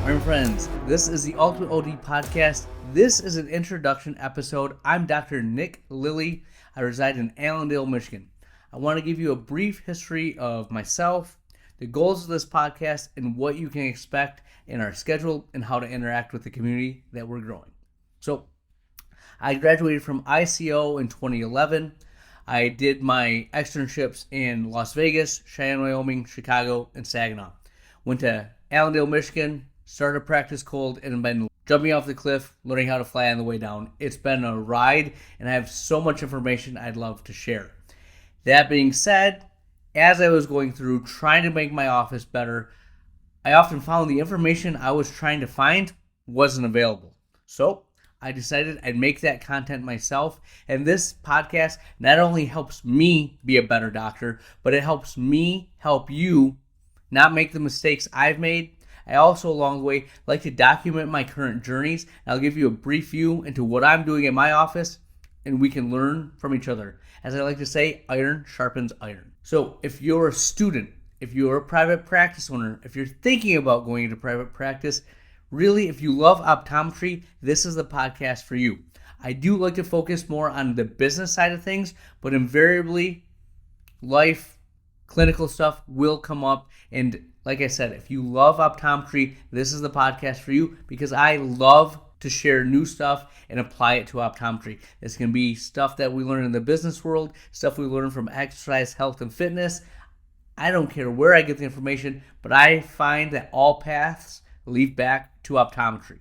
My friends, this is the Ultimate OD Podcast. This is an introduction episode. I'm Dr. Nick Lillie. I reside in Allendale, Michigan. I want to give you a brief history of myself, the goals of this podcast, and what you can expect in our schedule and how to interact with the community that we're growing. So, I graduated from ICO in 2011. I did my externships in Las Vegas, Cheyenne, Wyoming, Chicago, and Saginaw. Went to Allendale, Michigan, started practice cold, and been jumping off the cliff, learning how to fly on the way down. It's been a ride, and I have so much information I'd love to share. That being said, as I was going through trying to make my office better, I often found the information I was trying to find wasn't available. So I decided I'd make that content myself, and this podcast not only helps me be a better doctor, but it helps me help you not make the mistakes I've made. I also, along the way, like to document my current journeys. I'll give you a brief view into what I'm doing at my office, and we can learn from each other. As I like to say, iron sharpens iron. So if you're a student, if you're a private practice owner, if you're thinking about going into private practice, really, if you love optometry, this is the podcast for you. I do like to focus more on the business side of things, but invariably, life, clinical stuff will come up. And like I said, if you love optometry, this is the podcast for you, because I love to share new stuff and apply it to optometry. This can be stuff that we learn in the business world, stuff we learn from exercise, health, and fitness. I don't care where I get the information, but I find that all paths lead back to optometry.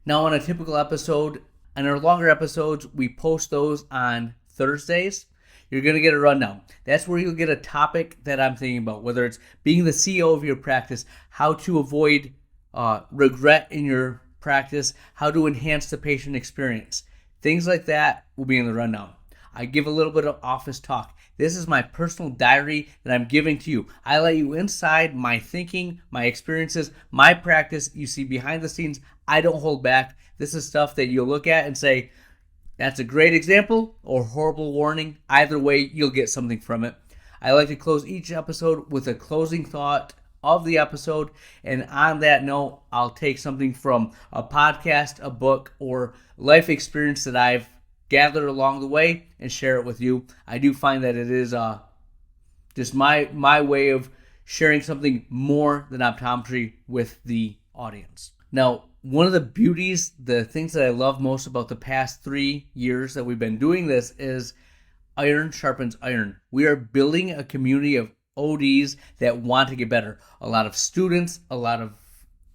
Now, on a typical episode, in our longer episodes, we post those on Thursdays. You're going to get a rundown. That's where you'll get a topic that I'm thinking about, whether it's being the CEO of your practice, how to avoid regret in your practice, how to enhance the patient experience. Things like that will be in the rundown. I give a little bit of office talk. This is my personal diary that I'm giving to you. I let you inside my thinking, my experiences, my practice. You see behind the scenes. I don't hold back. This is stuff that you'll look at and say, that's a great example or horrible warning. Either way, you'll get something from it. I like to close each episode with a closing thought of the episode. And on that note, I'll take something from a podcast, a book, or life experience that I've gathered along the way and share it with you. I do find that it is just my way of sharing something more than optometry with the audience. Now, one of the beauties, the things that I love most about the past 3 years that we've been doing this is iron sharpens iron. We are building a community of ODs that want to get better. A lot of students, a lot of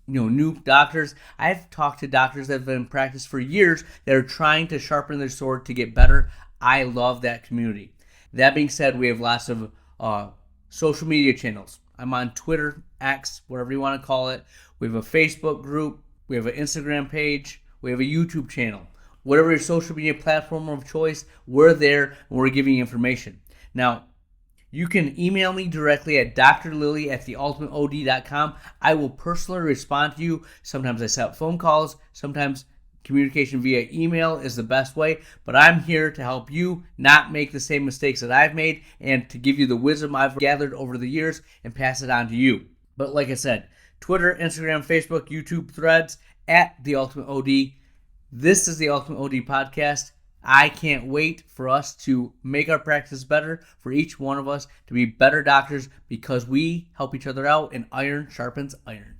new doctors. I've talked to doctors that have been in practice for years that are trying to sharpen their sword to get better. I love that community. That being said, we have lots of social media channels. I'm on Twitter, X, whatever you want to call it. We have a Facebook group. We have an Instagram page. We have a YouTube channel. Whatever your social media platform of choice, we're there and we're giving you information. Now, you can email me directly at drlillie@theultimateod.com. I will personally respond to you. Sometimes I set up phone calls. Sometimes communication via email is the best way. But I'm here to help you not make the same mistakes that I've made and to give you the wisdom I've gathered over the years and pass it on to you. But like I said, Twitter, Instagram, Facebook, YouTube, Threads, at The Ultimate OD. This is the Ultimate OD Podcast. I can't wait for us to make our practice better, for each one of us to be better doctors, because we help each other out and iron sharpens iron.